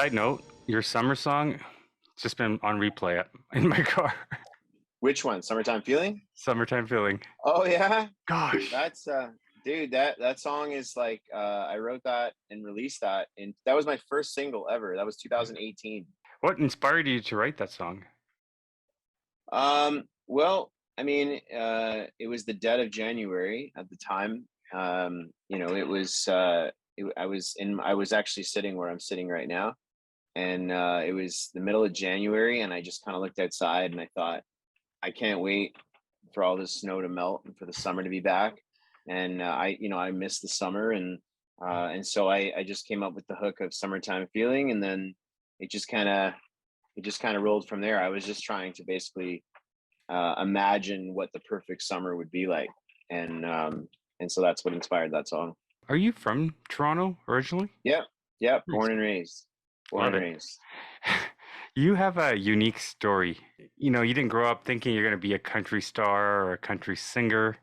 Side note, your summer song, it's just been on replay in my car. Which one? Summertime Feeling? Summertime Feeling. Oh yeah, Gosh. that's dude. That song is like I wrote that and released that, and that was my first single ever. That was 2018. What inspired you to write that song? Well, I mean, it was the dead of January at the time. It was I was actually sitting where I'm sitting right now, and it was the middle of January, and I just kind of looked outside and I thought, I can't wait for all this snow to melt and for the summer to be back. And I miss the summer, and so I just came up with the hook of Summertime Feeling, and then it just kind of rolled from there. I was just trying to basically imagine what the perfect summer would be like, and so that's what inspired that song. Are you from Toronto originally? Yeah, yeah, Nice. born and raised. Love it. You have a unique story. You didn't grow up thinking you're going to be a country star or a country singer.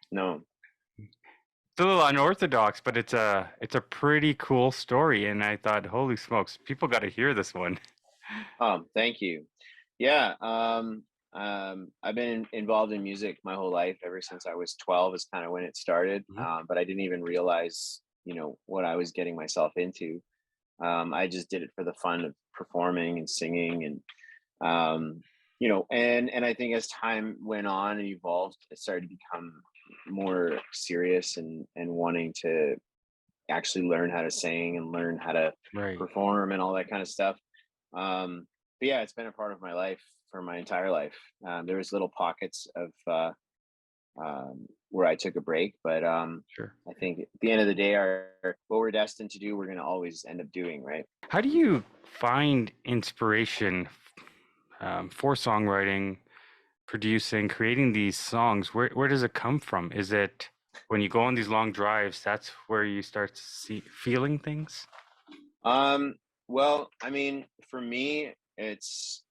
No. It's a little unorthodox, but it's a pretty cool story. And I thought, holy smokes, people got to hear this one. Thank you. Yeah. I've been involved in music my whole life. Ever since I was 12 is kind of when it started. But I didn't even realize, what I was getting myself into. I just did it for the fun of performing and singing, and and I think as time went on and evolved, it started to become more serious and wanting to actually learn how to sing and learn how to Right. perform and all that kind of stuff. But yeah, it's been a part of my life for my entire life. There was little pockets of where I took a break, but Sure. I think at the end of the day, what we're destined to do, we're going to always end up doing, right? How do you find inspiration for songwriting, producing, creating these songs? Where does it come from? Is it when you go on these long drives, that's where you start feeling things? Well, I mean, for me, it's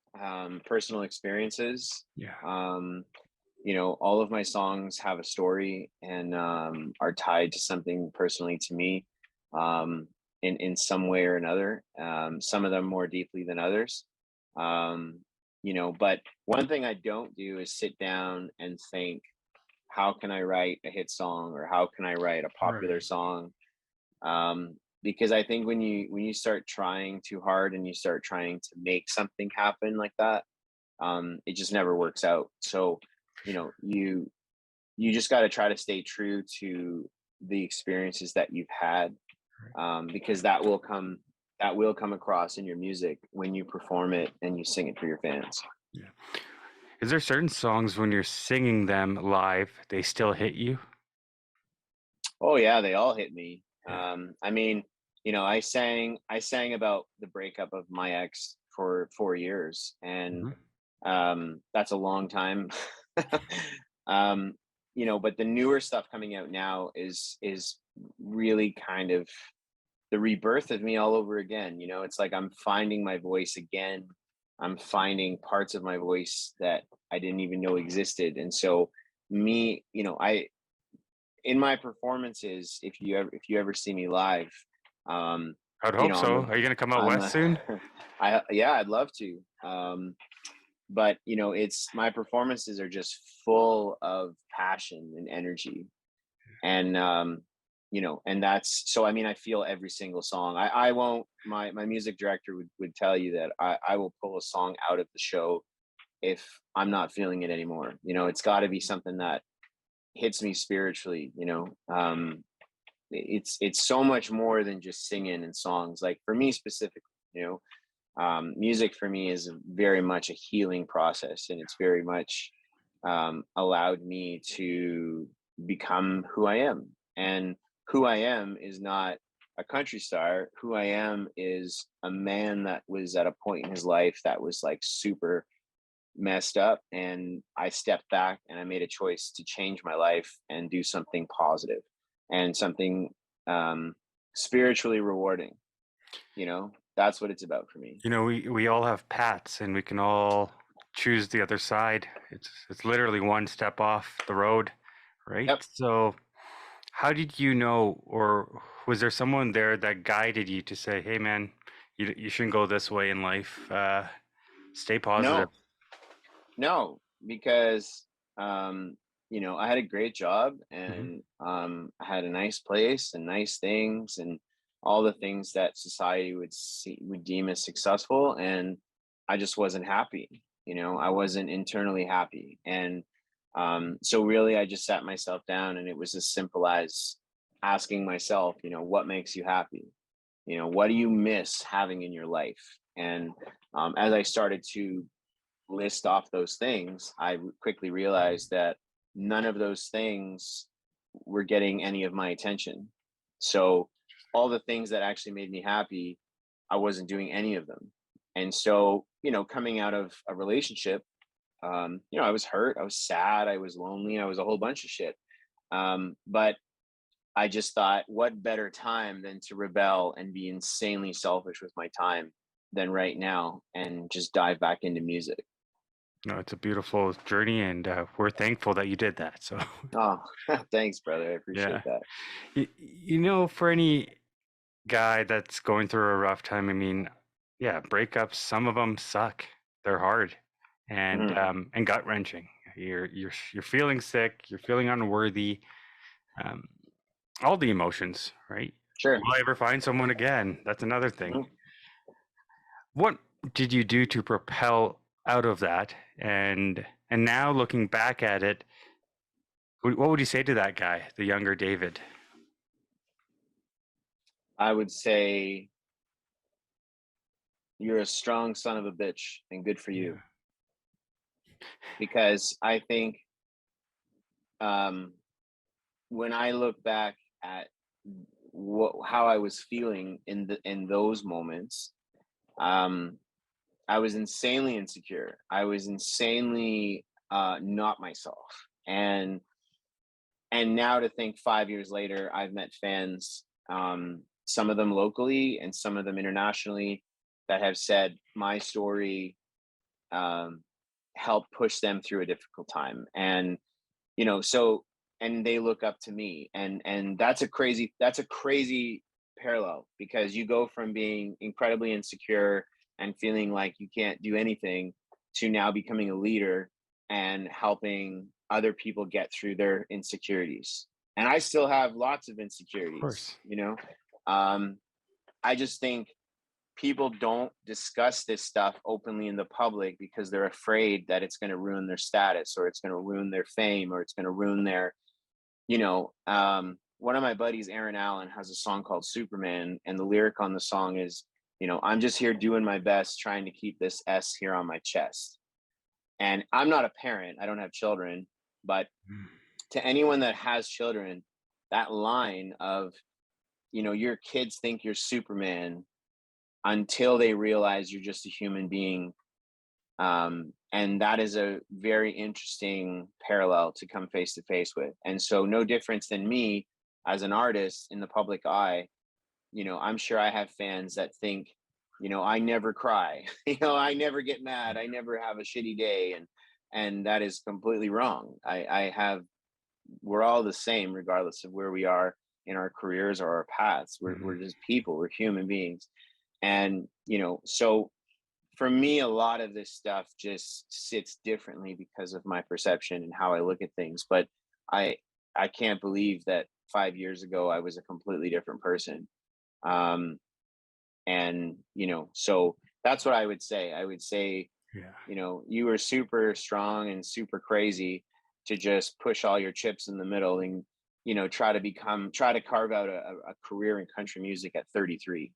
personal experiences. Yeah. All of my songs have a story and are tied to something personally to me, in some way or another. Some of them more deeply than others. But one thing I don't do is sit down and think, how can I write a hit song, or how can I write a popular Right. song? Because I think when you start trying too hard and you start trying to make something happen like that, it just never works out. So, you just got to try to stay true to the experiences that you've had, because that will come across in your music when you perform it and you sing it for your fans. Yeah. Is there certain songs when you're singing them live, they still hit you? Oh yeah, they all hit me. Yeah. I mean, I sang about the breakup of my ex for 4 years, and that's a long time. But the newer stuff coming out now is really kind of the rebirth of me all over again. It's like I'm finding my voice again. I'm finding parts of my voice that I didn't even know existed. And so me, I in my performances, if you ever see me live, I'd hope so. Are you going to come out west soon? yeah, I'd love to. But it's my performances are just full of passion and energy, and and that's so. I mean, I feel every single song. I won't. My music director would tell you that I will pull a song out of the show if I'm not feeling it anymore. It's got to be something that hits me spiritually. It's so much more than just singing and songs. Like for me specifically, music for me is very much a healing process, and it's very much allowed me to become who I am. And who I am is not a country star. Who I am is a man that was at a point in his life that was like super messed up, and I stepped back and I made a choice to change my life and do something positive and something spiritually rewarding. That's what it's about for me. We all have paths, and we can all choose the other side. It's literally one step off the road, right? Yep. So how did you know, or was there someone there that guided you to say, hey man, you shouldn't go this way in life. Stay positive. No, no, because I had a great job, Hmm. and I had a nice place and nice things and all the things that society would deem as successful, and I just wasn't happy. I wasn't internally happy, and so really, I just sat myself down, and it was as simple as asking myself, what makes you happy? What do you miss having in your life? And as I started to list off those things, I quickly realized that none of those things were getting any of my attention. So all the things that actually made me happy, I wasn't doing any of them. And so, coming out of a relationship, I was hurt, I was sad, I was lonely, I was a whole bunch of shit. But I just thought, what better time than to rebel and be insanely selfish with my time than right now and just dive back into music. No, it's a beautiful journey, and we're thankful that you did that. So, Oh, thanks, brother. I yeah. appreciate that. For any guy that's going through a rough time, I mean, yeah, breakups, some of them suck. They're hard Mhm. and gut wrenching. You're feeling sick. You're feeling unworthy. Um, all the emotions, right? Sure. Will I ever find someone again? That's another thing. Mhm. What did you do to propel out of that? And now looking back at it, what would you say to that guy, the younger David? I would say you're a strong son of a bitch and good for you, Yeah. because I think um, when I look back at how I was feeling in those moments, um, I was insanely insecure. I was insanely not myself. And now to think 5 years later, I've met fans, some of them locally and some of them internationally, that have said my story um, helped push them through a difficult time. And so, and they look up to me, and that's a crazy parallel, because you go from being incredibly insecure and feeling like you can't do anything to now becoming a leader and helping other people get through their insecurities. And I still have lots of Of insecurities. course. um, I just think people don't discuss this stuff openly in the public because they're afraid that it's going to ruin their status, or it's going to ruin their fame, or it's going to ruin their, one of my buddies, Aaron Allen, has a song called Superman, and the lyric on the song is, I'm just here doing my best trying to keep this S here on my chest. And I'm not a parent, I don't have children, but Mm. to anyone that has children, that line of, your kids think you're Superman until they realize you're just a human being. And that is a very interesting parallel to come face to face with. And so, no difference than me as an artist in the public eye, I'm sure I have fans that think, I never cry, I never get mad, I never have a shitty day. And that is completely wrong. We're all the same, regardless of where we are in our careers or our paths. We're Mhm. just people, we're human beings. And, so for me, a lot of this stuff just sits differently because of my perception and how I look at things. But I I can't believe that 5 years ago I was a completely different person. Um, and so that's what I would say. I would say, Yeah. you were super strong and super crazy to just push all your chips in the middle and try to carve out a career in country music at 33.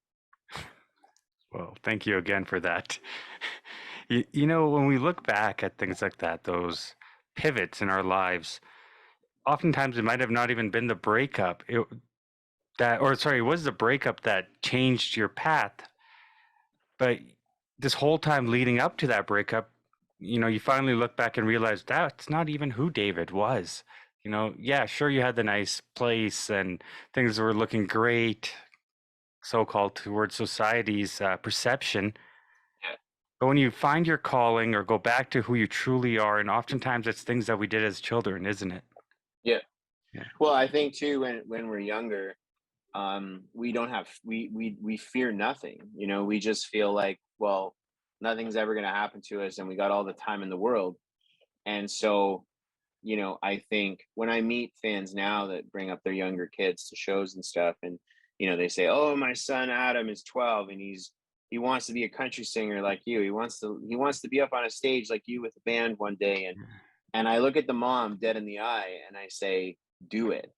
Well, thank you again for that. When we look back at things like that, those pivots in our lives, oftentimes it might have not even been the breakup. It was the breakup that changed your path. But this whole time leading up to that breakup, you finally look back and realize that's not even who David was. Yeah, sure, you had the nice place and things were looking great, so-called towards society's perception. Yeah. But when you find your calling or go back to who you truly are, and oftentimes it's things that we did as children, isn't it? Yeah. Yeah. Well, I think too, when we're younger, we don't have we fear nothing. You know, we just feel like, well, nothing's ever going to happen to us, and we got all the time in the world. And so, you know, I think when I meet fans now that bring up their younger kids to shows and stuff, and you know, they say, "Oh, my son Adam is 12, and he wants to be a country singer like you. He wants to be up on a stage like you with a band one day." And I look at the mom dead in the eye and I say, "Do it."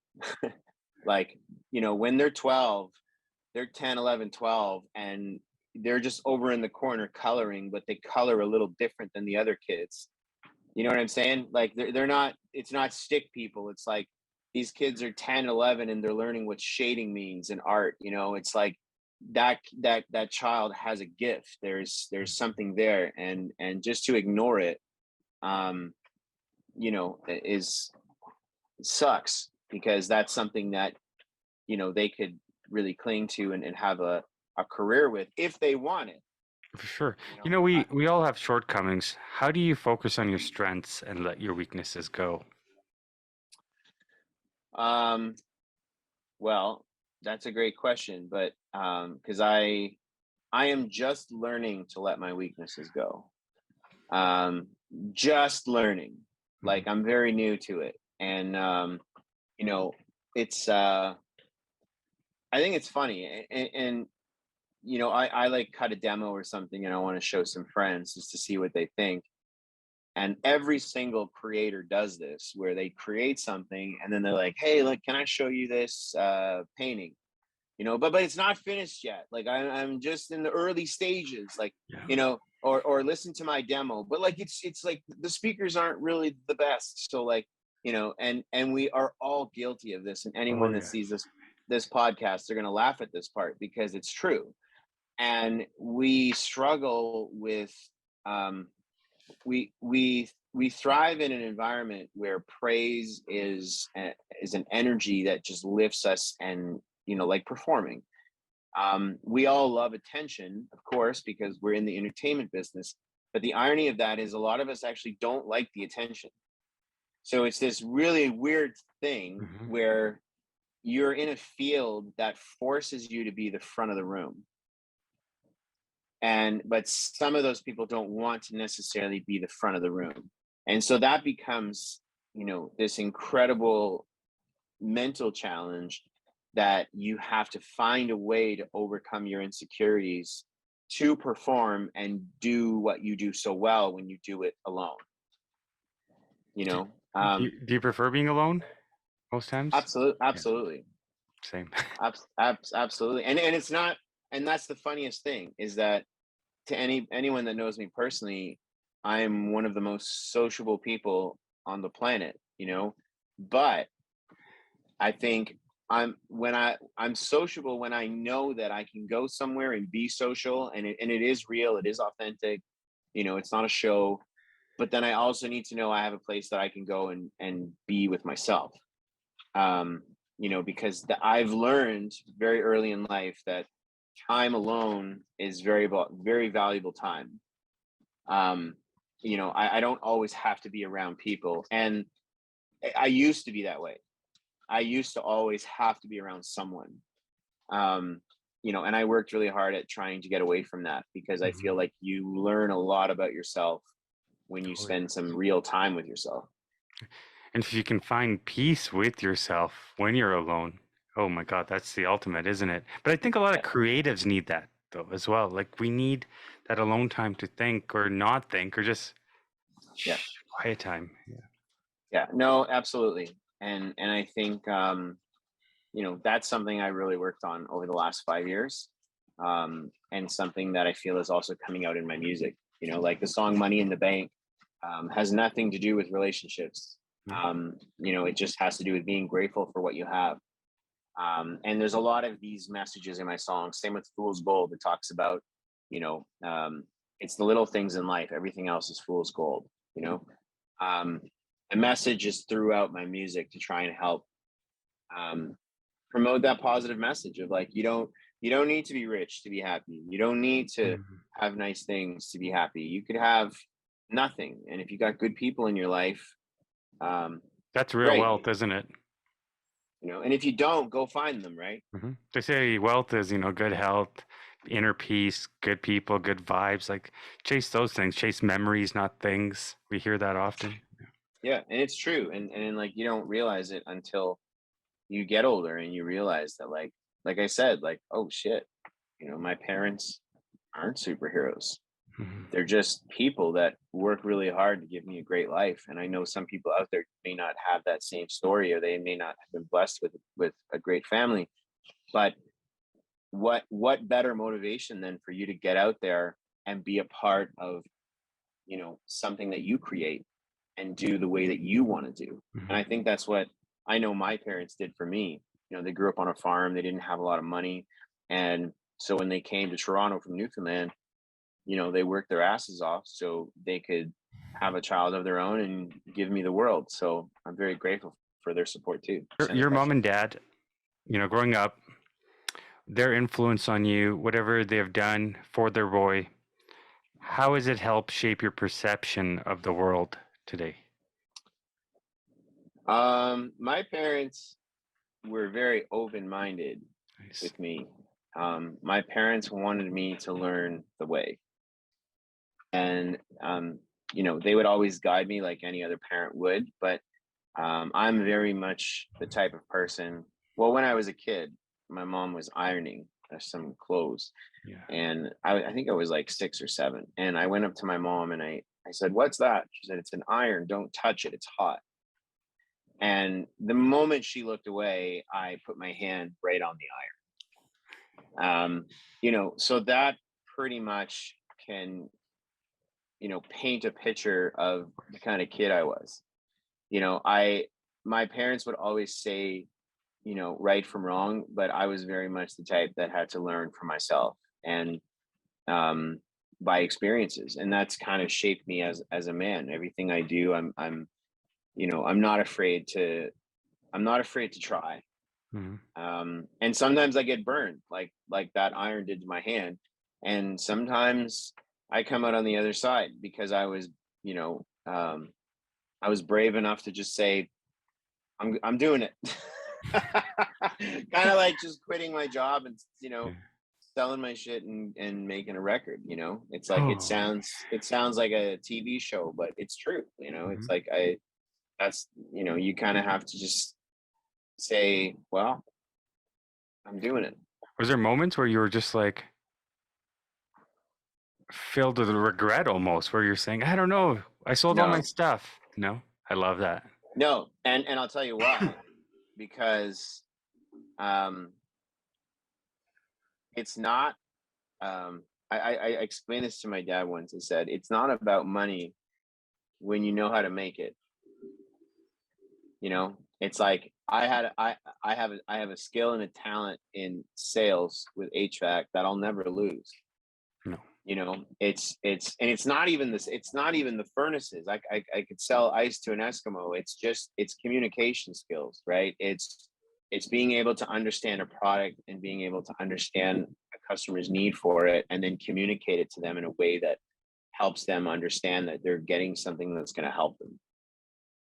Like, you know, when they're 12, they're 10, 11, 12, and they're just over in the corner coloring, but they color a little different than the other kids. You know what I'm saying? Like they're not, it's not stick people. It's like these kids are 10, 11, and they're learning what shading means in art. You know, it's like that child has a gift. There's something there, and just to ignore it, um, you know, is sucks, because that's something that, you know, they could really cling to and have a career with if they want it. For sure. You You know, know, we all have shortcomings. How do you focus on your strengths and let your weaknesses go? um, well, that's a great question, but because I am just learning to let my weaknesses go. Um, just learning. Mhm. Like I'm very new to it, and you know, it's I think it's funny, and you know, I like cut a demo or something, and I want to show some friends just to see what they think. And every single creator does this, where they create something and then they're like, "Hey, look, can I show you this painting?" You know, but it's not finished yet. Like I'm just in the early stages, like, Yeah. you know, or listen to my demo. But like it's like the speakers aren't really the best. So like, you know, and we are all guilty of this. And Oh anyone that yeah. sees this podcast, they're gonna laugh at this part because it's true. And we struggle with um we thrive in an environment where praise is an energy that just lifts us, and you know, like performing, we all love attention, of course, because we're in the entertainment business. But the irony of that is a lot of us actually don't like the attention. So it's this really weird thing Hmm. where you're in a field that forces you to be the front of the room, and but some of those people don't want to necessarily be the front of the room, and so that becomes, you know, this incredible mental challenge that you have to find a way to overcome your insecurities to perform and do what you do so well when you do it alone, you Do, know. do you prefer being alone most times? Absolutely, Yeah, absolutely. same. Absolutely. And it's not, and that's the funniest thing, is that to anyone that knows me personally, I am one of the most sociable people on the planet, you know. But I think I'm sociable when I know that I can go somewhere and be social, and it is real, it is authentic, you know, it's not a show. But then I also need to know I have a place that I can go and be with myself. Um, you know, because I've learned very early in life that time alone is very valuable time. Um, you know, I don't always have to be around people, and I used to be that way. I used to always have to be around someone. Um, you know, and I worked really hard at trying to get away from that, because I Hmm. feel like you learn a lot about yourself when you Oh yeah. spend some real time with yourself. And if you can find peace with yourself when you're alone, oh my God, that's the ultimate, isn't it? But I think a lot of Yeah, creatives need that though as well. Like we need that alone time to think or not think or just yeah, quiet time. Yeah. yeah. No, absolutely. And I think you know, that's something I really worked on over the last 5 years, and something that I feel is also coming out in my music. You know, like the song "Money in the Bank" has nothing to do with relationships. Yeah. You know, it just has to do with being grateful for what you have. And there's a lot of these messages in my songs. Same with "Fool's Gold." It talks about, you know, it's the little things in life. Everything else is fool's gold. You know, um, the message is throughout my music to try and help um, promote that positive message of like, you don't need to be rich to be happy. You don't need to Mhm. have nice things to be happy. You could have nothing, and if you got good people in your life, um, That's real great. wealth, isn't it? and if you don't, go find them, right? They say wealth is, good health, inner peace, good people, good vibes. Like chase those things, chase memories, not things. We hear that often. Yeah, and it's true. And like you don't realize it until you get older and you realize that like I said, like, oh shit, my parents aren't superheroes. Mhm. They're just people that work really hard to give me a great life. And I know some people out there may not have that same story, or they may not have been blessed with a great family. But what better motivation than for you to get out there and be a part of, something that you create and do the way that you want to do. And Mhm. I think that's what I know my parents did for me. They grew up on a farm, they didn't have a lot of money. And so when they came to Toronto from Newfoundland, they worked their asses off so they could have a child of their own and give me the world. So I'm very grateful for their support too. Send the Your mom question. and dad, growing up, their influence on you, whatever they have done for their boy, how has it helped shape your perception of the world today? My parents were very open-minded Nice. with me. My parents wanted me to learn the way. And they would always guide me like any other parent would, but I'm very much the type of person. Well, when I was a kid, my mom was ironing some clothes, Yeah. and I think I was like 6 or 7, and I went up to my mom and I said, "What's that?" She said, "It's an iron. Don't touch it. It's hot." And the moment she looked away, I put my hand right on the iron. So that pretty much can paint a picture of the kind of kid I was. I My parents would always say, right from wrong, but I was very much the type that had to learn for myself and um by experiences. And that's kind of shaped me as a man. Everything I do, I'm not afraid to try. Mhm. And sometimes I get burned like that iron did to my hand. And sometimes I come out on the other side because you know, um I was brave enough to just say, I'm doing it. Kind of like just quitting my job and Yeah. selling my shit and making a record. It's like Oh. it sounds like a TV show, but it's true. It's Mhm. like that's you kind of have to just say, well, I'm doing it. Was there moments where you were just like filled with regret almost, where you're saying, I don't know, I sold all my No, stuff? No, I love that. no, and I'll tell you why. Because um it's not I explained this to my dad once. I said it's not about money when you know how to make it. It's like I have a skill and a talent in sales with HVAC that I'll never lose. No. It's not even this, it's not even the furnaces. I could sell ice to an Eskimo. It's communication skills, right? It's being able to understand a product and being able to understand a customer's need for it and then communicate it to them in a way that helps them understand that they're getting something that's going to help them.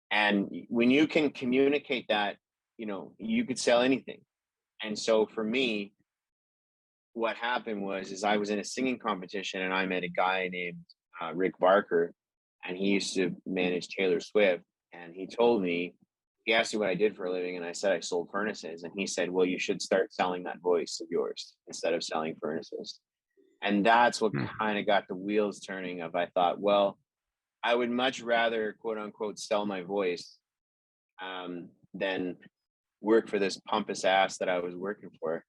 And when you can communicate that, you could sell anything. And so for me, what happened was is I was in a singing competition and I met a guy named Rick Barker, and he used to manage Taylor Swift. And he asked me what I did for a living, and I said I sold furnaces. And he said, "Well, you should start selling that voice of yours instead of selling furnaces." And that's what Hmm. kind of got the wheels turning. Of I thought, well, I would much rather quote unquote sell my voice than work for this pompous ass that I was working for.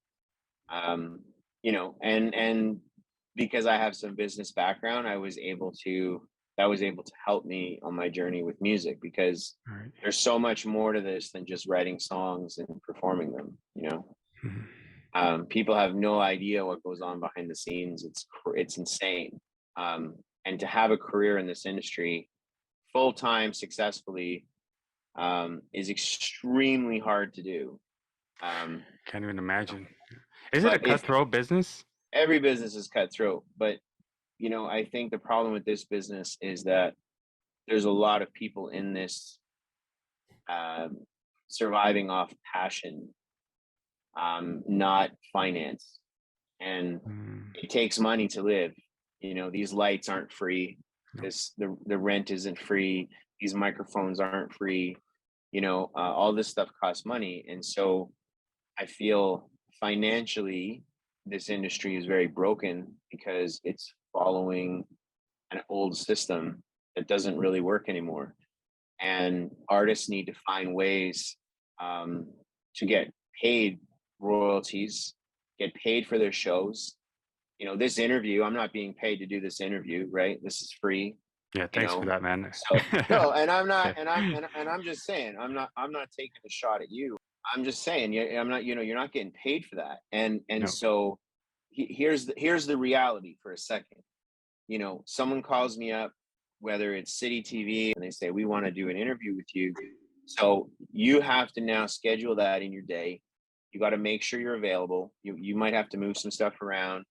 um, and because I have some business background, that was able to help me on my journey with music, because All right. there's so much more to this than just writing songs and performing them. Mhm. People have no idea what goes on behind the scenes. It's insane. And to have a career in this industry full time successfully is extremely hard to do. Um, Can't even imagine. Is it a but if cutthroat business? every business is cutthroat, but I think the problem with this business is that there's a lot of people in this um, surviving off passion, not finance. And Mm, it takes money to live. These lights aren't free. no. The rent isn't free. These microphones aren't free. All this stuff costs money. And so I feel financially, this industry is very broken because it's following an old system that doesn't really work anymore. And artists need to find ways um, to get paid royalties, get paid for their shows. This interview, I'm not being paid to do this interview, right? This is free. Yeah, you thanks for know that, man. so no, and I'm not, Yeah. and I'm just saying, I'm not taking a shot at you. I'm just saying, yeah, I'm not, you're not getting paid for that. And No. so here's the reality for a second. Someone calls me up, whether it's City TV, and they say, we want to do an interview with you. So you have to now schedule that in your day. You got to make sure you're available. You might have to move some stuff around.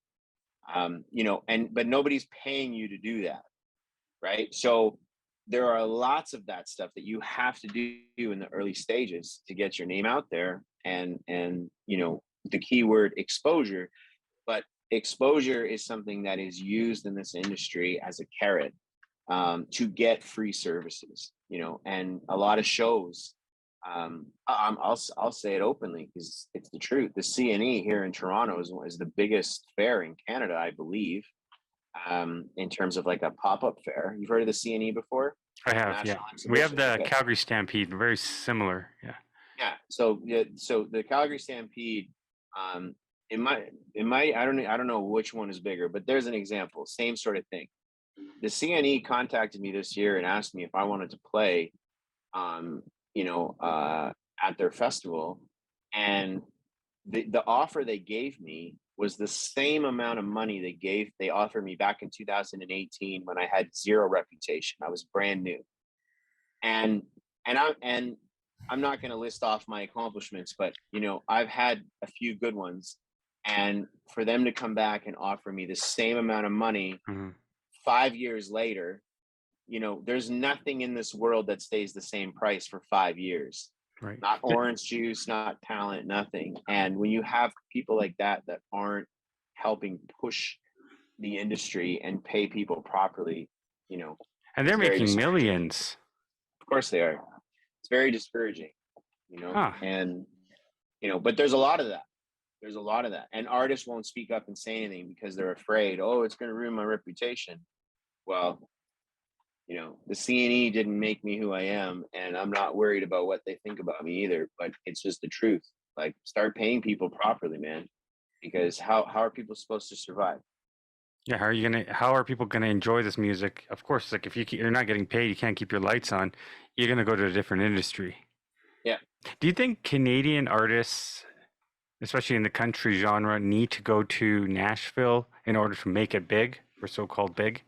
But nobody's paying you to do that, right? So there are lots of that stuff that you have to do in the early stages to get your name out there, and the keyword exposure. But exposure is something that is used in this industry as a carrot, to get free services, and a lot of shows. I'll say it openly because it's the truth. The CNE here in Toronto is the biggest fair in Canada, I believe, in terms of like a pop-up fair. You've heard of the CNE before? I have, yeah. National We have Exhibition. the Okay. Calgary Stampede, very similar. Yeah. Yeah. So the Calgary Stampede, um, it might, I don't know which one is bigger, but there's an example, same sort of thing. The CNE contacted me this year and asked me if I wanted to play, um, at their festival. And the offer they gave me was the same amount of money they offered me back in 2018 when I had zero reputation. I was brand new. And I'm not going to list off my accomplishments, but I've had a few good ones. And for them to come back and offer me the same amount of money Mhm. 5 years later, there's nothing in this world that stays the same price for 5 years. Right. Not orange juice, not talent, nothing. And when you have people like that aren't helping push the industry and pay people properly, And they're it's very making discouraging. millions. Of course they are. It's very discouraging, Huh. and but there's a lot of that. There's a lot of that. And artists won't speak up and say anything because they're afraid, oh, it's going to ruin my reputation. Well, the CNE didn't make me who I am, and I'm not worried about what they think about me either, but it's just the truth. Like, start paying people properly, man, because how are people supposed to survive? Yeah, how are people gonna enjoy this music? Of course, like if you're not getting paid, you can't keep your lights on, you're gonna go to a different industry. Yeah. Do you think Canadian artists, especially in the country genre, need to go to Nashville in order to make it big, or so-called big?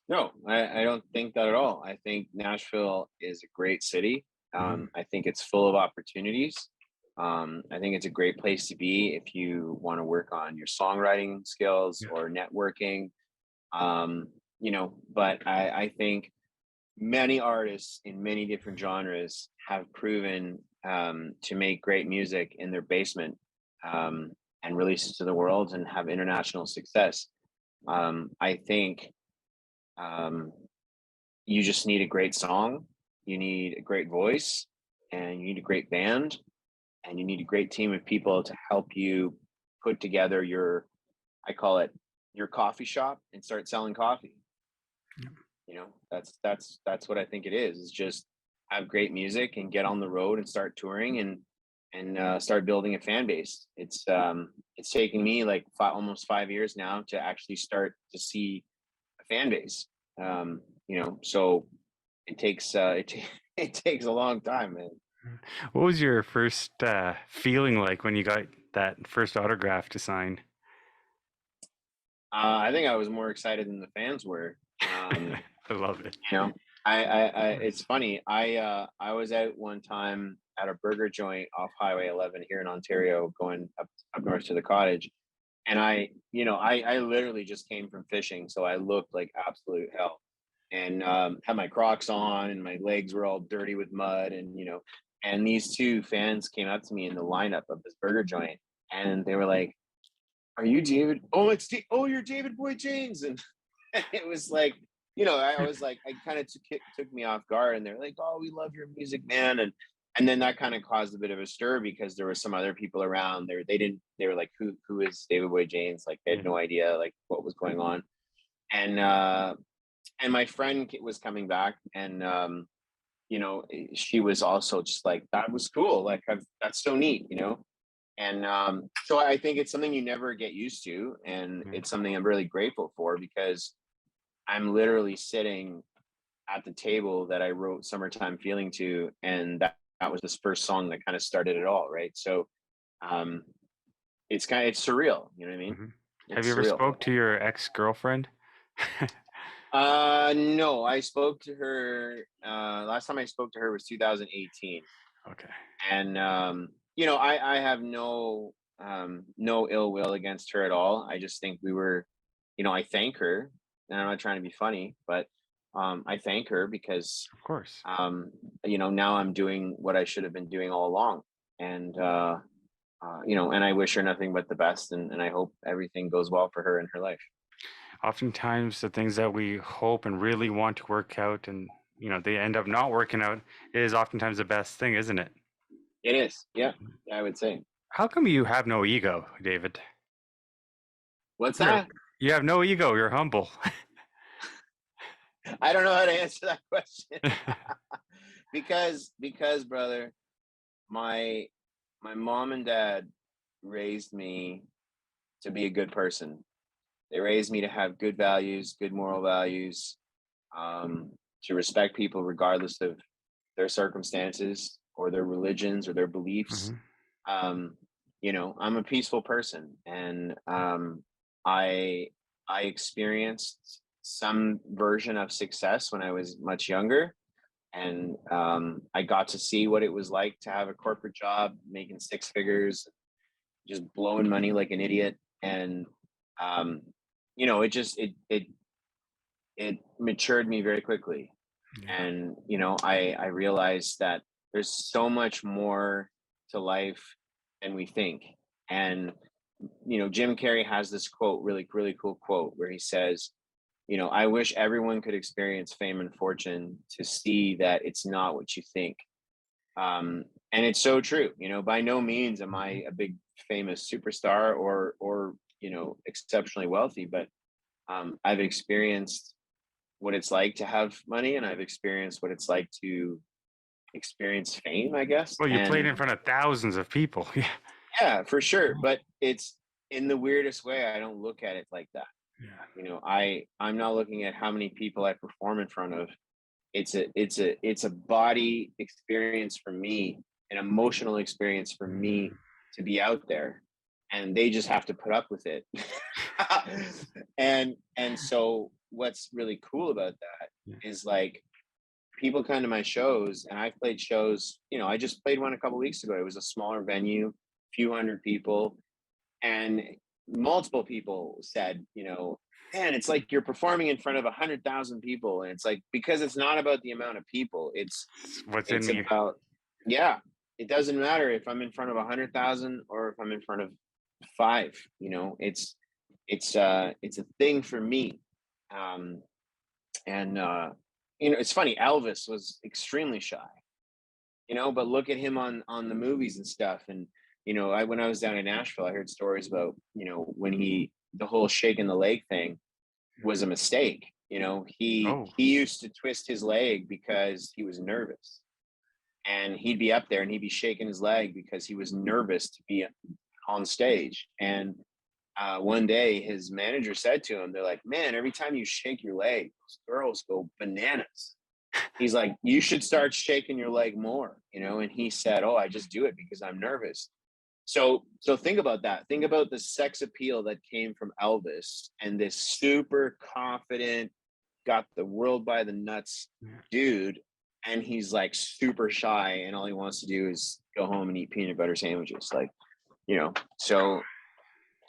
No, I don't think that at all. I think Nashville is a great city. Mhm. I think it's full of opportunities. I think it's a great place to be if you want to work on your songwriting skills Yeah. or networking. But I think many artists in many different genres have proven, to make great music in their basement, and release it to the world and have international success. I think, um, you just need a great song, you need a great voice, and you need a great band, and you need a great team of people to help you put together I call it, your coffee shop and start selling coffee. Yeah. That's what I think it is. Is just have great music and get on the road and start touring, and start building a fan base. It's taken me like almost 5 years now to actually start to see a fan base. So it takes a long time, man. What was your first feeling like when you got that first autograph to sign? I think I was more excited than the fans were. I love it. You know, I it's Nice. funny. I was out one time at a burger joint off Highway 11 here in Ontario, going up north to the cottage, and I literally just came from fishing, so I looked like absolute hell, and had my Crocs on, and my legs were all dirty with mud, and And these two fans came up to me in the lineup of this burger joint, and they were like, "Are you David? Oh, oh, you're David Boy James." And it was like, I was like, I kind of took me off guard, and they're like, "Oh, we love your music, man." And then that kind of caused a bit of a stir because there were some other people around there. They were like, who is David Boy James? Like they had Yeah. no idea like what was going on. And and my friend was coming back, and she was also just like, that was cool. Like that's so neat. And so I think it's something you never get used to, and Yeah. it's something I'm really grateful for because I'm literally sitting at the table that I wrote "Summertime Feeling" to, and that was this first song that kind of started it all, right? So um, it's surreal. You know what I mean? Hmm. Have you It's ever surreal. spoke to your ex-girlfriend? No, I spoke to her. Last time I spoke to her was 2018, Okay. and I have no ill will against her at all. I just think we were, I thank her, and I'm not trying to be funny, but I thank her because Of course. now I'm doing what I should have been doing all along, and and I wish her nothing but the best, and I hope everything goes well for her in her life. Oftentimes, the things that we hope and really want to work out and they end up not working out is oftentimes the best thing, isn't it? It is, yeah, I would say. How come you have no ego, David? What's You're, that? you have no ego. You're humble. I don't know how to answer that question. Because brother, my my mom and dad raised me to be a good person. They raised me to have good values, good moral values, um, to respect people regardless of their circumstances or their religions or their beliefs. Hmm. um, I'm a peaceful person, and I I experienced some version of success when I was much younger, and I got to see what it was like to have a corporate job, making six figures, just blowing money like an idiot, and um, it just it matured me very quickly, Yeah. and I realized that there's so much more to life than we think. And Jim Carrey has this quote, really really cool quote, where he says, I wish everyone could experience fame and fortune to see that it's not what you think. And it's so true. By no means am Mhm. I a big famous superstar or exceptionally wealthy, but I've experienced what it's like to have money, and I've experienced what it's like to experience fame, I guess. Well, you played And in front of thousands of people. Yeah. yeah, for sure. But it's in the weirdest way. I don't look at it like that. Yeah. I'm not looking at how many people I perform in front of. It's a body experience for me, an emotional experience for me Mhm. to be out there, and they just have to put up with it. And so what's really cool about that Yeah. is like people come to my shows, and I've played shows. I just played one a couple weeks ago. It was a smaller venue, few hundred people, and multiple people said, man, it's like you're performing in front of 100,000 people, and it's like, because it's not about the amount of people. It's what's in It's me. about, yeah. It doesn't matter if I'm in front of 100,000 or if I'm in front of five. It's a thing for me. Um, and it's funny. Elvis was extremely shy, but look at him on the movies and stuff. And when I was down in Nashville, I heard stories about when the whole shaking the leg thing was a mistake. Oh, He used to twist his leg because he was nervous, and he'd be up there and he'd be shaking his leg because he was nervous to be on stage. And one day his manager said to him, they're like, "Man, every time you shake your leg, those girls go bananas." He's like, "You should start shaking your leg more." And he said, "Oh, I just do it because I'm nervous." So think about that. Think about the sex appeal that came from Elvis, and this super confident, got the world by the nuts yeah. dude, and he's like super shy, and all he wants to do is go home and eat peanut butter sandwiches. Like, so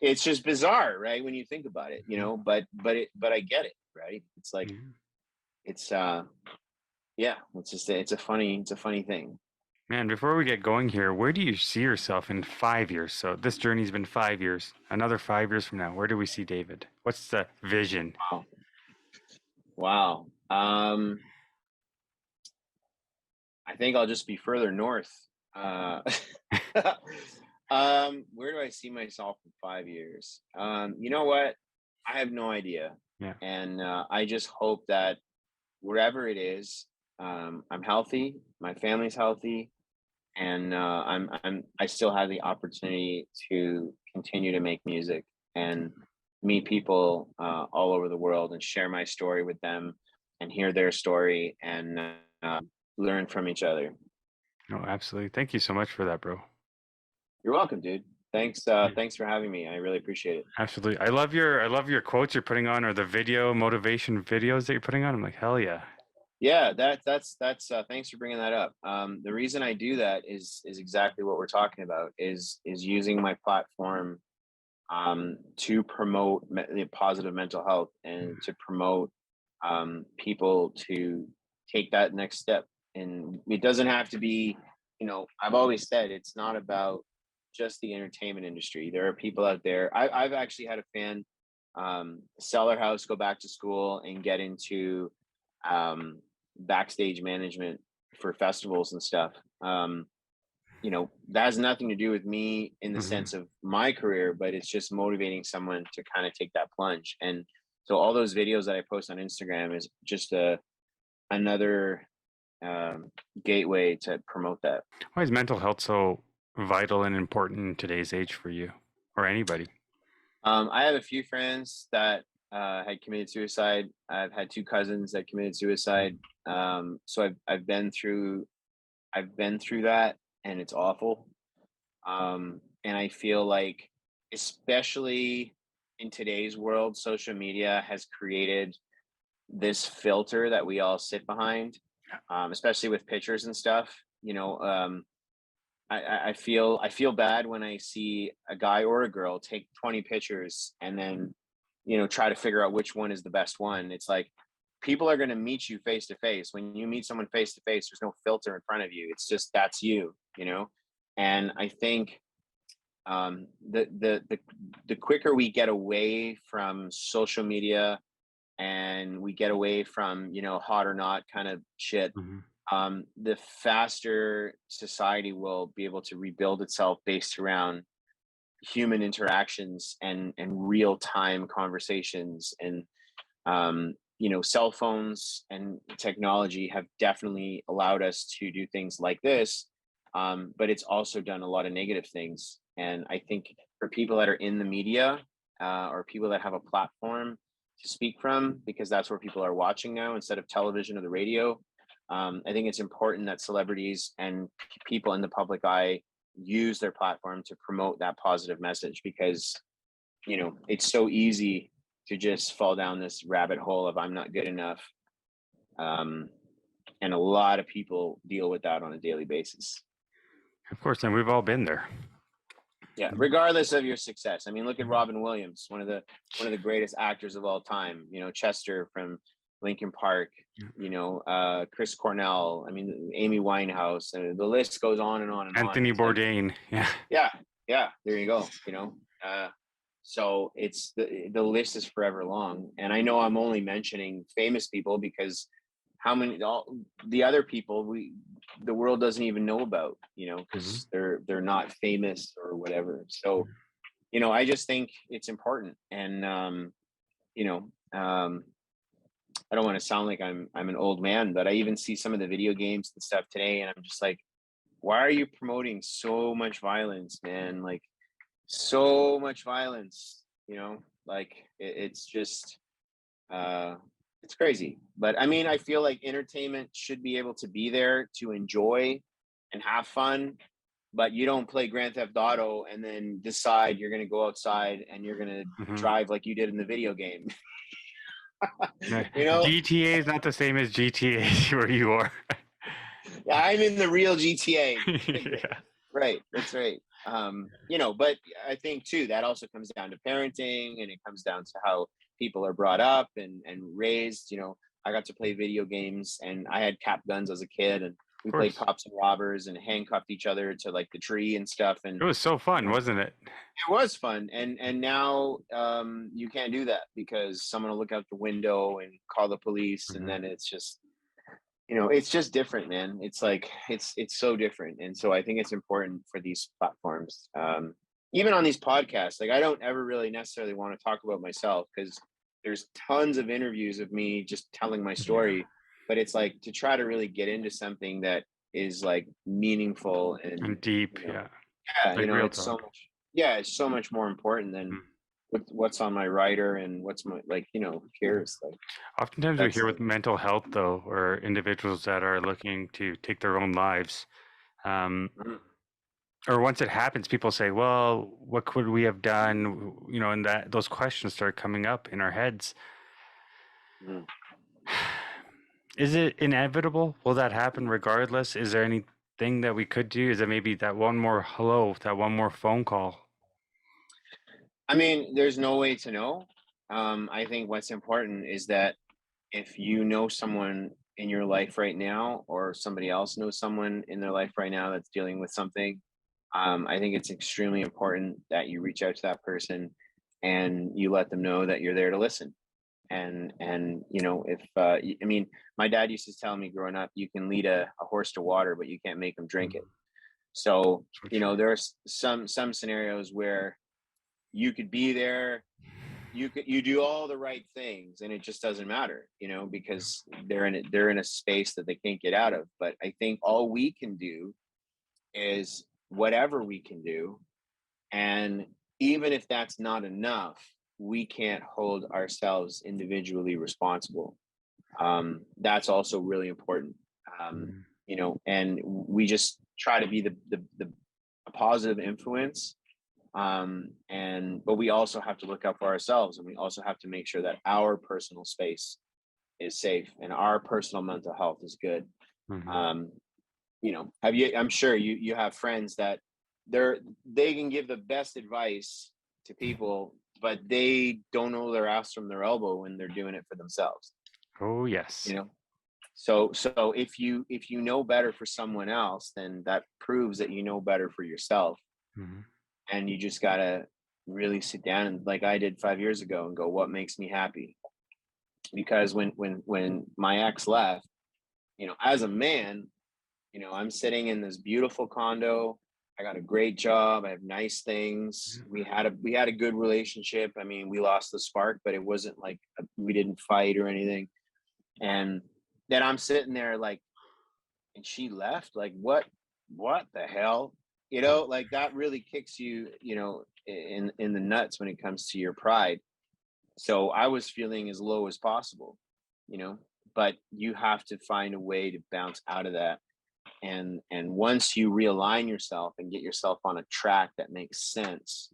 it's just bizarre, right? When you think about it, Mhm. but I get it, right? It's like, Yeah. it's yeah, it's a funny thing. Man, before we get going here, where do you see yourself in 5 years? So this journey's been 5 years. Another 5 years from now, where do we see David? What's the vision? Wow. Wow. I think I'll just be further north. Uh, where do I see myself in 5 years? You know what? I have no idea, Yeah. and I just hope that wherever it is, I'm healthy, my family's healthy, and I still have the opportunity to continue to make music and meet people all over the world and share my story with them and hear their story and learn from each other. No, absolutely. Thank you so much for that, bro. You're welcome, dude. Thanks. Yeah. Thanks for having me. I really appreciate it. Absolutely. I love your quotes you're putting on or the video motivation videos that you're putting on. I'm like, hell yeah. Yeah, that's. Thanks for bringing that up. The reason I do that is exactly what we're talking about. Is using my platform to promote the positive mental health and to promote people to take that next step. And it doesn't have to be, I've always said it's not about just the entertainment industry. There are people out there. I've actually had a fan sell their house, go back to school, and get into backstage management for festivals and stuff. That has nothing to do with me in the Hmm. sense of my career, but it's just motivating someone to kind of take that plunge. And so all those videos that I post on Instagram is just another gateway to promote that. Why is mental health so vital and important in today's age for you or anybody? I have a few friends that had committed suicide. I've had two cousins that committed suicide. So I've been through that, and it's awful. And I feel like, especially in today's world, social media has created this filter that we all sit behind, especially with pictures and stuff. I feel bad when I see a guy or a girl take 20 pictures and then try to figure out which one is the best one. It's like people are going to meet you face to face. When you meet someone face to face, there's no filter in front of you. It's just that's you. And I think the quicker we get away from social media and we get away from hot or not kind of shit, Hmm. the faster society will be able to rebuild itself based around human interactions and real time conversations. And cell phones and technology have definitely allowed us to do things like this, but it's also done a lot of negative things. And I think for people that are in the media, or people that have a platform to speak from, because that's where people are watching now instead of television or the radio, I think it's important that celebrities and people in the public eye use their platform to promote that positive message, because it's so easy to just fall down this rabbit hole of I'm not good enough. um, and a lot of people deal with that on a daily basis. Of course, and we've all been there. Yeah, regardless of your success. I mean, look at Mhm. Robin Williams, one of the greatest actors of all time. Chester from Lincoln Park. Chris Cornell. I mean, Amy Winehouse, and the list goes on and on and on. Anthony It's like, Bourdain. Yeah. yeah, yeah, there you go. So it's the list is forever long, and I know I'm only mentioning famous people because how many all the other people the world doesn't even know about, Hmm. because they're not famous or whatever. So I just think it's important. And you know I don't want to sound like I'm an old man, but I even see some of the video games and stuff today, and I'm just like, why are you promoting so much violence, man? Like, so much violence, like it's just uh it's crazy. But I mean, I feel like entertainment should be able to be there to enjoy and have fun, but you don't play Grand Theft Auto and then decide you're going to go outside and you're going to Hmm. drive like you did in the video game. Yeah. you know GTA is not the same as GTA where you are. I'm in the real GTA. Yeah. Right, that's right. But I think too that also comes down to parenting, and it comes down to how people are brought up and raised. I got to play video games, and I had cap guns as a kid, and We Of played course. cops and robbers and handcuffed each other to like the tree and stuff. And It was so you fun, know, wasn't it? it was fun. And now you can't do that because someone will look out the window and call the police, and Mhm. then it's just, it's just different, man. It's like it's so different. And so I think it's important for these platforms, even on these podcasts. Like, I don't ever really necessarily want to talk about myself because there's tons of interviews of me just telling my Yeah. story, but it's like to try to really get into something that is like meaningful and, And deep, you know, yeah. yeah, Like real it's so talk. much, yeah, it's so much more important than Mm. what's on my writer and what's my, like, who Yeah. cares? Like, Oftentimes we that's hear with mental health though, or individuals that are looking to take their own lives. Um, Mhm, or once it happens, people say, "Well, what could we have done?" And that those questions start coming up in our heads. mhm. Is it inevitable? Will that happen regardless? Is there anything that we could do? Is it maybe that one more hello, that one more phone call? I mean, there's no way to know. I think what's important is that if you know someone in your life right now, or somebody else knows someone in their life right now that's dealing with something, I think it's extremely important that you reach out to that person and you let them know that you're there to listen. And if I mean, my dad used to tell me growing up, you can lead a horse to water, but you can't make him drink it. Mm, So so true. there's some scenarios where you could be there, you do all the right things, and it just doesn't matter, Yeah. because they're in a space that they can't get out of. But I think all we can do is whatever we can do. And even if that's not enough, we can't hold ourselves individually responsible. That's also really important. um, Mm, and we just try to be the a positive influence. And but we also have to look out for ourselves, and we also have to make sure that our personal space is safe and our personal mental health is good. mhm. um have you I'm sure you have friends that they can give the best advice to people, but they don't know their ass from their elbow when they're doing it for themselves. Oh, you yes. know so if you know better for someone else, then that proves that you know better for yourself. Mhm. And you just gotta really sit down, and like I did 5 years ago, and go, what makes me happy? Because when my ex left, as a man, I'm sitting in this beautiful condo. I got a great job. I have nice things. Yeah. We had a good relationship. I mean, we lost the spark, but it wasn't like we didn't fight or anything. And then I'm sitting there like, and she left. Like, what the hell? Oh, Like that really kicks you, in the nuts when it comes to your pride. So I was feeling as low as possible, you know, but you have to find a way to bounce out of that. And once you realign yourself and get yourself on a track that makes sense,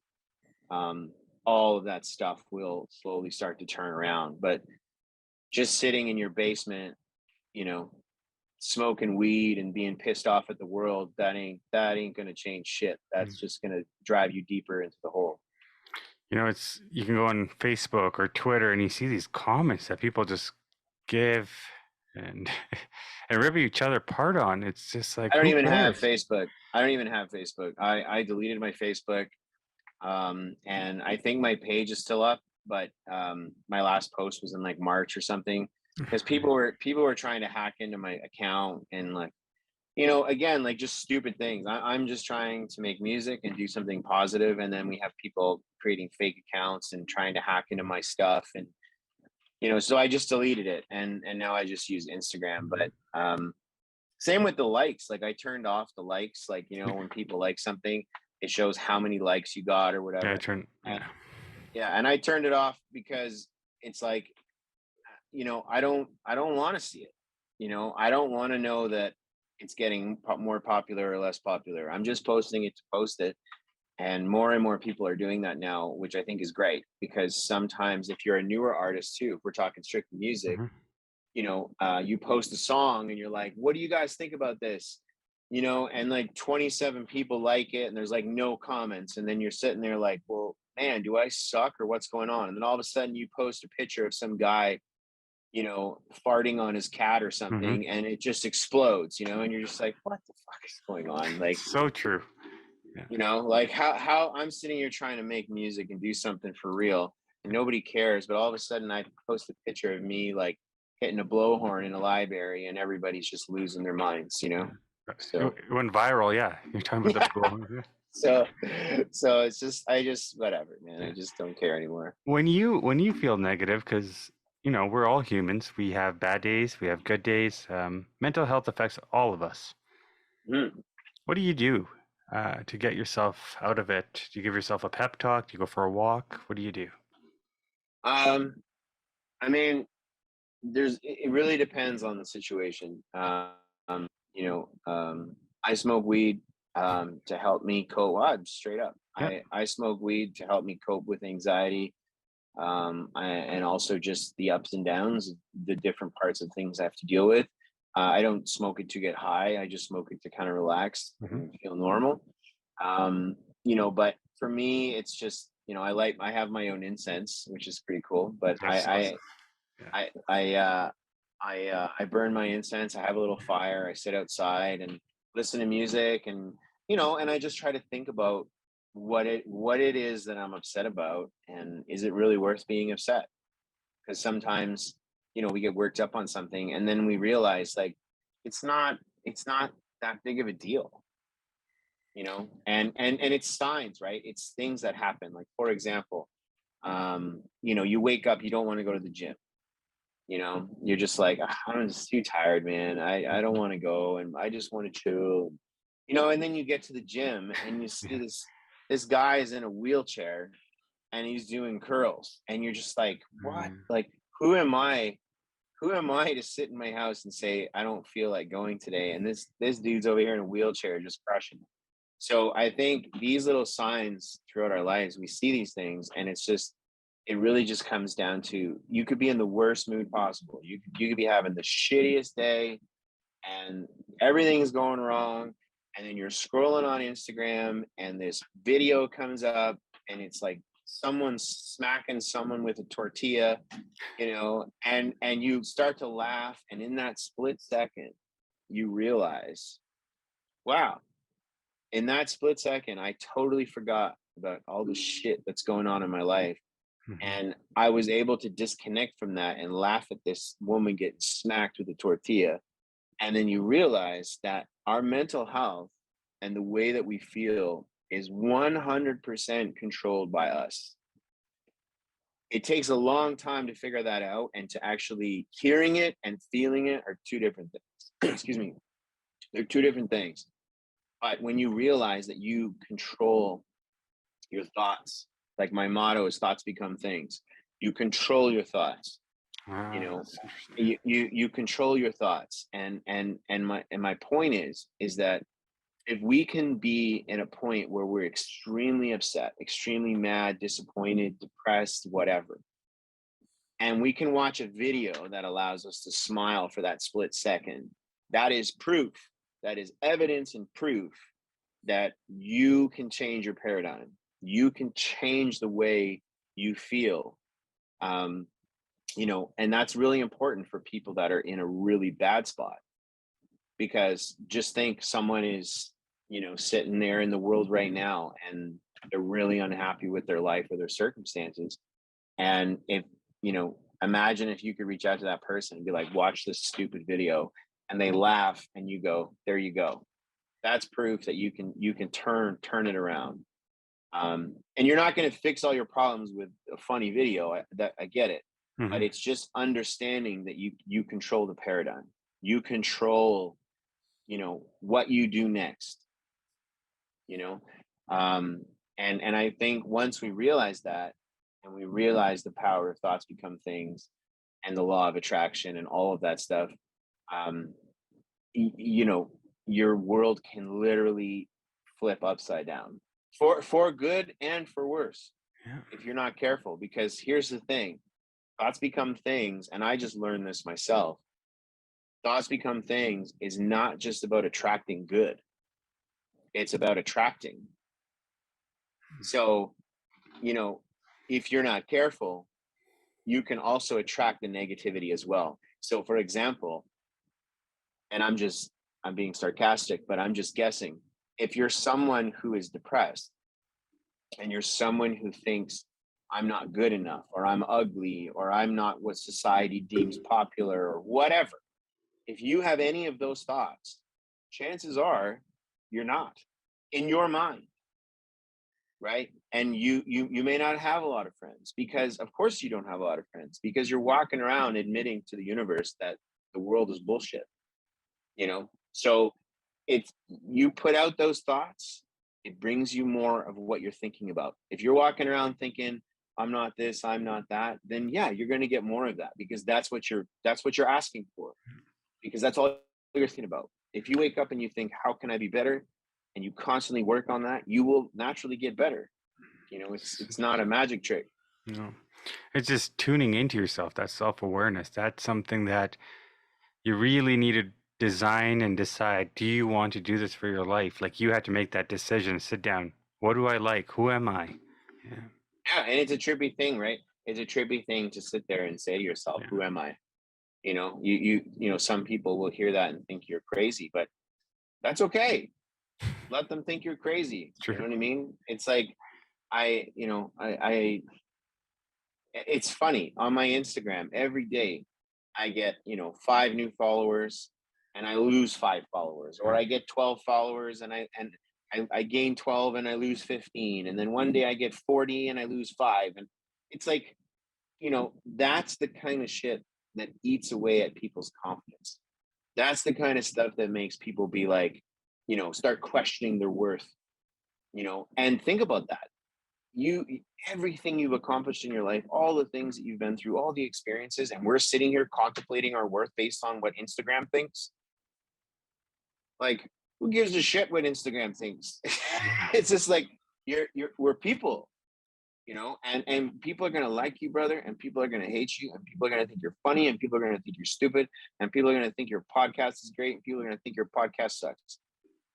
um, all of that stuff will slowly start to turn around. But just sitting in your basement, you know, smoking weed and being pissed off at the world, that ain't gonna change shit. mm. That's just gonna drive you deeper into the hole. It's you can go on Facebook or Twitter and you see these comments that people just give and and rip each other apart on. It's just like, I don't who even have cares? Facebook. I don't even have Facebook. I deleted my Facebook. And I think my page is still up, but my last post was in like March or something, because people were trying to hack into my account, and like, again, like just stupid things. I'm just trying to make music and do something positive, and then we have people creating fake accounts and trying to hack into my stuff. And so I just deleted it, and now I just use Instagram. But same with the likes. Like, I turned off the likes. Like, when people like something, it shows how many likes you got or Yeah, I whatever. turn And yeah. yeah, and I turned it off because it's like, I don't want to see it. I don't want to know that it's getting more popular or less popular. I'm just posting it to post it. And more people are doing that now, which I think is great, because sometimes if you're a newer artist too, if we're talking strictly music, Mhm. you post a song and you're like, what do you guys think about this? And like 27 people like it, and there's like no comments. And then you're sitting there like, well, man, do I suck or what's going on? And then all of a sudden you post a picture of some guy, farting on his cat or Hmm. something, and it just explodes, and you're just like, what the fuck is going on? Like, So true. Yeah. like how I'm sitting here trying to make music and do something for real, and nobody cares, but all of a sudden I post a picture of me like hitting a blowhorn in a library, and everybody's just losing their minds. So It went viral. Yeah. You're talking about the yeah, blow. so so it's just I just whatever, man. I Yeah. just don't care anymore. When you feel negative, because we're all humans. We have bad days. We have good days. Mental health affects all of us. Mhm. What do you do to get yourself out of it? Do you give yourself a pep talk? Do you go for a walk? What do you do? um I mean, it really depends on the situation. You know, I smoke weed to help me cope. Straight up, Yeah. I smoke weed to help me cope with anxiety, and also just the ups and downs, the different parts of things I have to deal with. I don't smoke it to get high. I just smoke it to kind of relax Hmm. and feel normal. But for me, it's just I have my own incense, which is pretty cool. But Yes. Awesome. Yeah. I burn my incense. I have a little fire. I sit outside and listen to music, and and I just try to think about what it is that I'm upset about, and is it really worth being upset? Because sometimes we get worked up on something, and then we realize like it's not that big of a deal. And it's signs, right? It's things that happen. Like, for example, you wake up, you don't want to go to the gym. You're just like, "Ah, I'm just too tired, man. I don't want to go, and I just want to chill." And then you get to the gym and you see Yeah. this guy is in a wheelchair and he's doing curls, and you're just like, what? Mm. Like, who am I to sit in my house and say I don't feel like going today, and this dude's over here in a wheelchair just crushing it. So I think these little signs throughout our lives, we see these things, and it really just comes down to, you could be in the worst mood possible. You could be having the shittiest day, and everything is going wrong, and then you're scrolling on Instagram, and this video comes up, and it's like someone's smacking someone with a tortilla, and you start to laugh, and in that split second, you realize, wow, in that split second, I totally forgot about all the shit that's going on in my life. Mhm. And I was able to disconnect from that and laugh at this woman getting smacked with a tortilla. And then you realize that our mental health and the way that we feel is 100% controlled by us. It takes a long time to figure that out, and to actually hearing it and feeling it are two different things. Excuse me. They're two different things. But when you realize that you control your thoughts, like my motto is thoughts become things. You control your thoughts. you Ah, know that's interesting. you control your thoughts, and my point is that if we can be in a point where we're extremely upset, extremely mad, disappointed, depressed, whatever, and we can watch a video that allows us to smile for that split second, that is proof, that is evidence and proof that you can change your paradigm. You can change the way you feel. um, and that's really important for people that are in a really bad spot, because just think someone is, sitting there in the world right now, and they're really unhappy with their life or their circumstances. And if, imagine if you could reach out to that person and be like, watch this stupid video, and they laugh, and you go, there you go. That's proof that you can turn it around. And you're not going to fix all your problems with a funny video. I get it, but Hmm. it's just understanding that you control the paradigm. You control, what you do next. You know, um, and I think once we realize that, and we realize the power of thoughts become things, and the law of attraction, and all of that stuff, um, your world can literally flip upside down, for good and for worse, Yeah. if you're not careful. Because here's the thing, thoughts become things, and I just learned this myself. Thoughts become things is not just about attracting good, it's about attracting. So, you know if you're not careful, you can also attract the negativity as well. So for example, and I'm being sarcastic, but I'm just guessing, if you're someone who is depressed and you're someone who thinks I'm not good enough, or I'm ugly, or I'm not what society deems popular, or whatever, if you have any of those thoughts, chances are you're not in your mind, right? And you may not have a lot of friends, because of course you don't have a lot of friends, because you're walking around admitting to the universe that the world is bullshit, you know? So if you put out those thoughts, it brings you more of what you're thinking about. If you're walking around thinking I'm not this, I'm not that, then yeah, you're going to get more of that, because that's what you're asking for, because that's all you're thinking about. If you wake up and you think, how can I be better? And you constantly work on that, you will naturally get better. You know, it's not a magic trick. No, it's just tuning into yourself. That self-awareness. That's something that you really need to design and decide. Do you want to do this for your life? Like, you had to make that decision. Sit down. What do I like? Who am I? Yeah. Yeah, and it's a trippy thing, right? It's a trippy thing to sit there and say to yourself, Yeah. who am I? You know, you know, some people will hear that and think you're crazy, but that's okay. Let them think you're crazy. True. You know what I mean? It's like it's funny, on my Instagram every day I get, 5 new followers and I lose 5 followers, or I get 12 followers and I gain 12 and I lose 15, and then one day I get 40 and I lose 5. And it's like, that's the kind of shit that eats away at people's confidence. That's the kind of stuff that makes people be like, start questioning their worth, and think about that. You Everything you've accomplished in your life, all the things that you've been through, all the experiences, and we're sitting here contemplating our worth based on what Instagram thinks. Like, who gives a shit what Instagram thinks? It's just like, we're people, and people are gonna like you, brother, and people are gonna hate you, and people are gonna think you're funny, and people are gonna think you're stupid, and people are gonna think your podcast is great, and people are gonna think your podcast sucks.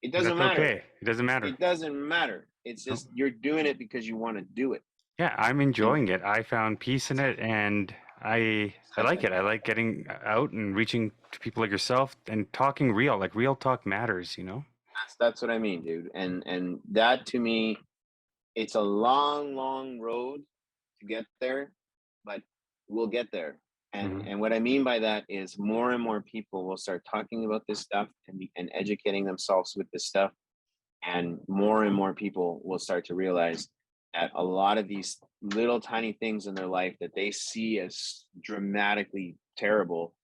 It doesn't That's matter. okay. It doesn't matter. It doesn't matter. It's just you're doing it because you want to do it. Yeah, I'm enjoying it. I found peace in it, and I like it. I like getting out and reaching to people like yourself and talking real. Like, real talk matters, you know? That's what I mean, dude. And that, to me, it's a long, long road to get there, but we'll get there. And Mhm. and what I mean by that is more and more people will start talking about this stuff and educating themselves with this stuff, and more people will start to realize that a lot of these little tiny things in their life that they see as dramatically terrible,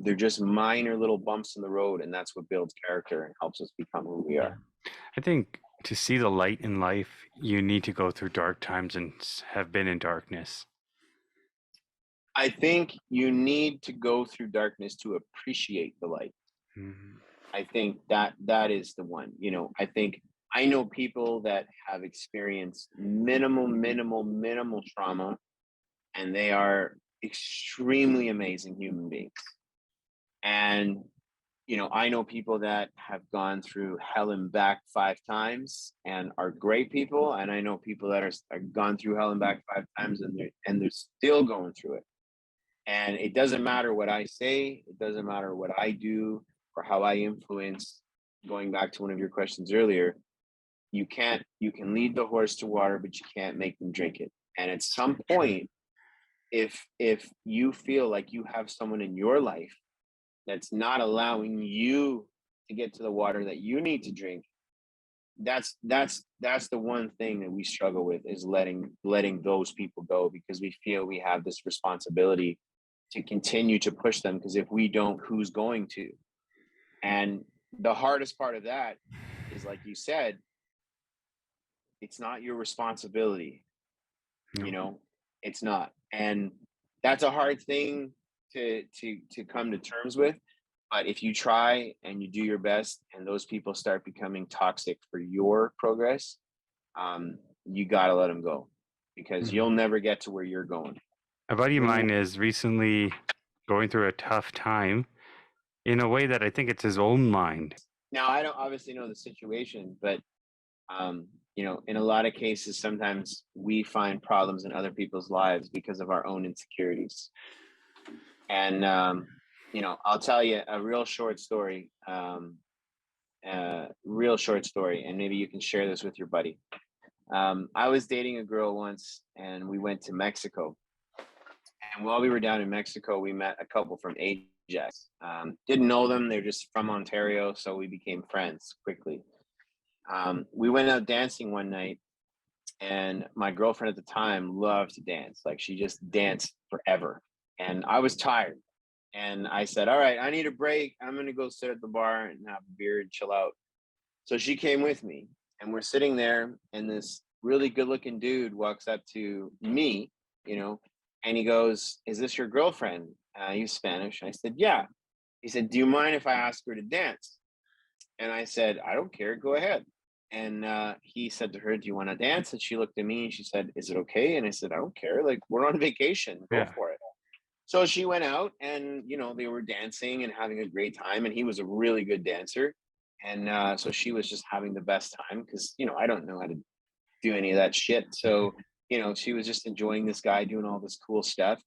they're just minor little bumps in the road, and that's what builds character and helps us become who we Yeah. are. I think to see the light in life, you need to go through dark times and have been in darkness. I think you need to go through darkness to appreciate the light. Mhm. I think that is the one. I think I know people that have experienced minimal trauma, and they are extremely amazing human beings. And I know people that have gone through hell and back 5 times and are great people, and I know people that are gone through hell and back 5 times, and they're still going through it. And it doesn't matter what I say, it doesn't matter what I do or how I influence. Going back to one of your questions earlier, you can lead the horse to water, but you can't make them drink it. And at some point, if you feel like you have someone in your life that's not allowing you to get to the water that you need to drink, that's the one thing that we struggle with, is letting those people go, because we feel we have this responsibility to continue to push them, because if we don't, who's going to? And the hardest part of that is, like you said, it's not your responsibility. No. It's not. And that's a hard thing to come to terms with. But if you try and you do your best, and those people start becoming toxic for your progress, you got to let them go, because Mhm. you'll never get to where you're going. A buddy of mine is recently going through a tough time in a way that I think it's his own mind. Now, I don't obviously know the situation, but in a lot of cases, sometimes we find problems in other people's lives because of our own insecurities. And I'll tell you a real short story, and maybe you can share this with your buddy. I was dating a girl once, and we went to Mexico. And while we were down in Mexico, we met a couple from Ajax. Didn't know them; they're just from Ontario, so we became friends quickly. We went out dancing one night, and my girlfriend at the time loved to dance. Like, she just danced forever. And I was tired. And I said, all right, I need a break. I'm going to go sit at the bar and have a beer and chill out. So she came with me, and we're sitting there, and this really good looking dude walks up to me, and he goes, "Is this your girlfriend?" He's Spanish. I said, "Yeah." He said, "Do you mind if I ask her to dance?" And I said, "I don't care. Go ahead." And he said to her, "Do you want to dance?" And she looked at me and she said, "Is it okay?" And I said, "I don't care. Like, we're on vacation. Go Yeah. for it." So she went out, and they were dancing and having a great time. And he was a really good dancer. And so she was just having the best time because I don't know how to do any of that shit. So she was just enjoying this guy doing all this cool stuff.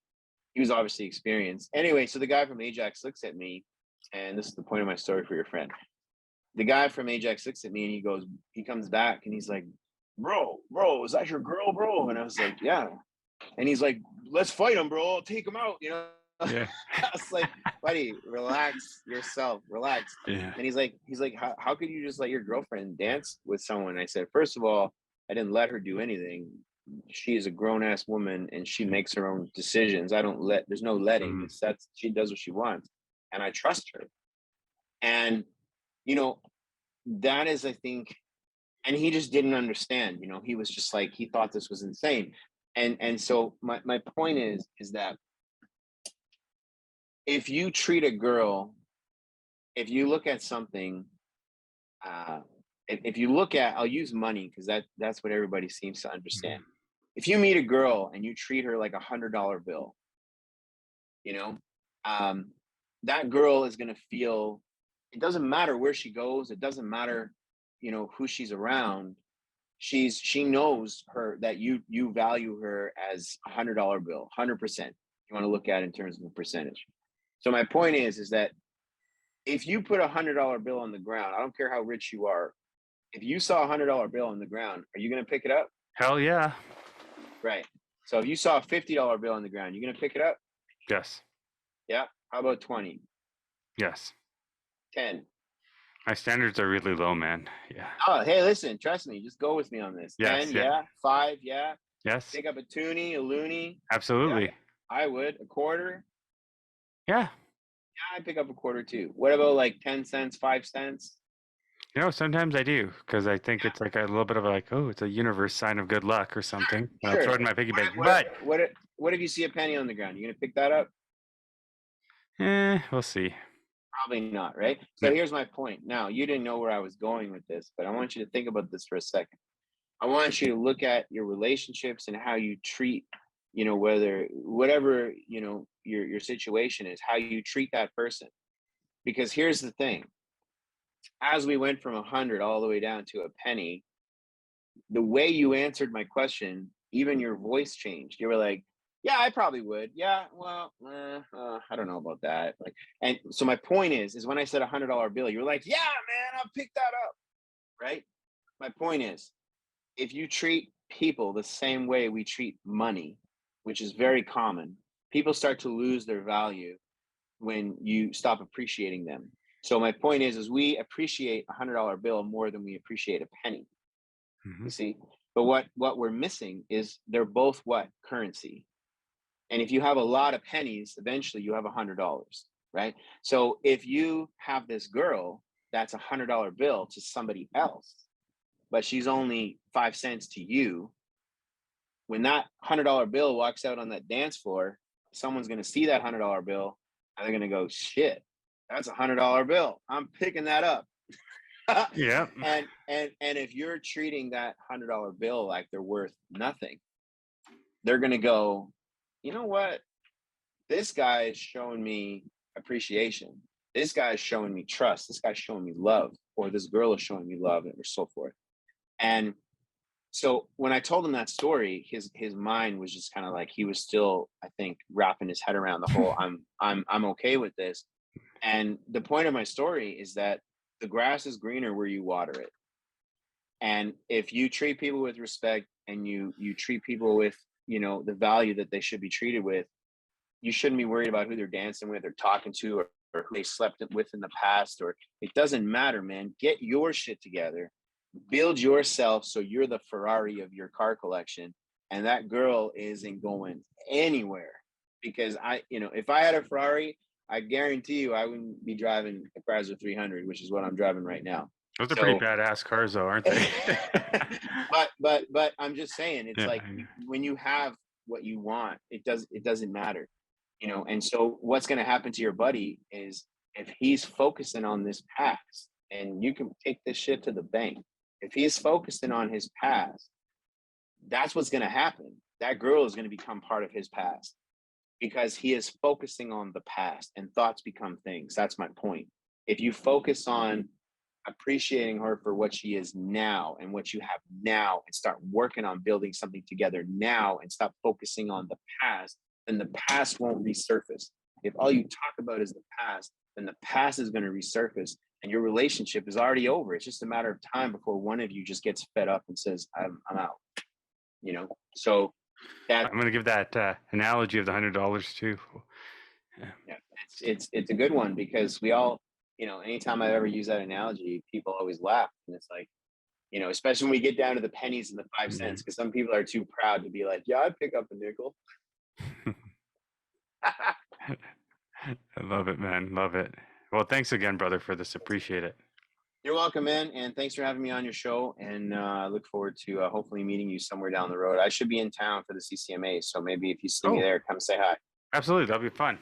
He was obviously experienced. Anyway, so the guy from Ajax looks at me, and this is the point of my story for your friend. The guy from Ajax looks at me, and he comes back, and he's like, bro, is that your girl, bro?" And I was like, "Yeah." And he's like, "Let's fight him, bro. I'll take him out." Yeah. I was like, "Buddy, relax yourself, relax." Yeah. And he's like, how could you just let your girlfriend dance with someone? I said, "First of all, I didn't let her do anything. She is a grown ass woman, and she makes her own decisions. There's no letting. Mhm. She does what she wants, and I trust her." And you know, that is, I think, and he just didn't understand. He was just like, he thought this was insane. And so my point is that if you treat a girl, if you look at something, uh, if you look at, I'll use money because that's what everybody seems to understand. Mhm. If you meet a girl and you treat her like $100 bill, you know, um, that girl is going to feel. It doesn't matter where she goes. It doesn't matter, who she's around. She knows her that you value her as $100 bill, 100%. You want to look at it in terms of a percentage. So my point is that if you put $100 bill on the ground, I don't care how rich you are. If you saw $100 bill on the ground, are you going to pick it up? Hell yeah. Right. So if you saw a $50 bill on the ground, you going to pick it up? Yes. Yeah. How about 20, Yes. 10? My standards are really low, man. Yeah. Oh, hey, listen, trust me. Just go with me on this. 10, Yes. Yeah. yeah. 5, yeah. Yes. Pick up a toonie, a loony. Yeah, Absolutely. I would. A quarter. Yeah. Yeah, I pick up a quarter too. What about like 10 cents, 5 cents? Sometimes I do because I think it's like a little bit of like, oh, it's a universe sign of good luck or something. And I'll throw Sure. it in my piggy What bank. what But what what if you see a penny on the ground? You gonna pick that up? we'll see. Probably not, right? So No. here's my point. Now, you didn't know where I was going with this, but I want you to think about this for a second. I want you to look at your relationships and how you treat, whatever, your situation is, how you treat that person. Because here's the thing. As we went from 100 all the way down to a penny, the way you answered my question, even your voice changed. You were like, "Yeah, I probably would. Yeah, well, I don't know about that." Like, and so my point is when I said $100 bill, you were like, "Yeah, man, I'll pick that up." Right? My point is, if you treat people the same way we treat money, which is very common, people start to lose their value when you stop appreciating them. So my point is we appreciate $100 bill more than we appreciate a penny. Hmm. You see, but what we're missing is they're both what? Currency. And if you have a lot of pennies, eventually you have $100, right? So if you have this girl that's $100 bill to somebody else, but she's only 5 cents to you, when that $100 bill walks out on that dance floor, someone's going to see that $100 bill and they're going to go, "Shit, that's $100 bill. I'm picking that up." Yep. And if you're treating that $100 bill like they're worth nothing, they're going to go, "You know what? This guy is showing me appreciation. This guy is showing me trust. This guy's showing me love, or this girl is showing me love," or so forth. And So when I told him that story, his mind was just kind of like he was still, I think, wrapping his head around the whole I'm okay with this. And the point of my story is that the grass is greener where you water it. And if you treat people with respect and you treat people with, the value that they should be treated with, you shouldn't be worried about who they're dancing with or talking to, or who they slept with in the past. Or it doesn't matter, man. Get your shit together, build yourself so you're the Ferrari of your car collection, and that girl isn't going anywhere. Because if I had a Ferrari, I guarantee you I wouldn't be driving a Chrysler 300, which is what I'm driving right now. Those are pretty So badass cars, though, aren't they? but I'm just saying, it's Yeah. like when you have what you want, it doesn't matter. And so what's going to happen to your buddy is, if he's focusing on this past, and you can take this shit to the bank, if he's focusing on his past, that's what's going to happen. That girl is going to become part of his past, because he is focusing on the past, and thoughts become things. That's my point. If you focus on appreciating her for what she is now and what you have now, and start working on building something together now, and stop focusing on the past, then the past won't resurface. If all you talk about is the past, then the past is going to resurface, and your relationship is already over. It's just a matter of time before one of you just gets fed up and says, I'm out. So that, I'm gonna give that analogy of the $100 too. yeah, it's a good one, because we all, anytime I've ever used that analogy, people always laugh. And it's like, especially when we get down to the pennies and the 5 cents, because some people are too proud to be like, yeah, I'd pick up a nickel. I love it, man. Love it. Well, thanks again, brother, for this. Appreciate it. You're welcome, man. And thanks for having me on your show. And I look forward to hopefully meeting you somewhere down the road. I should be in town for the CCMA. So maybe if you see me Oh, there, come say hi. absolutely. That'll be fun.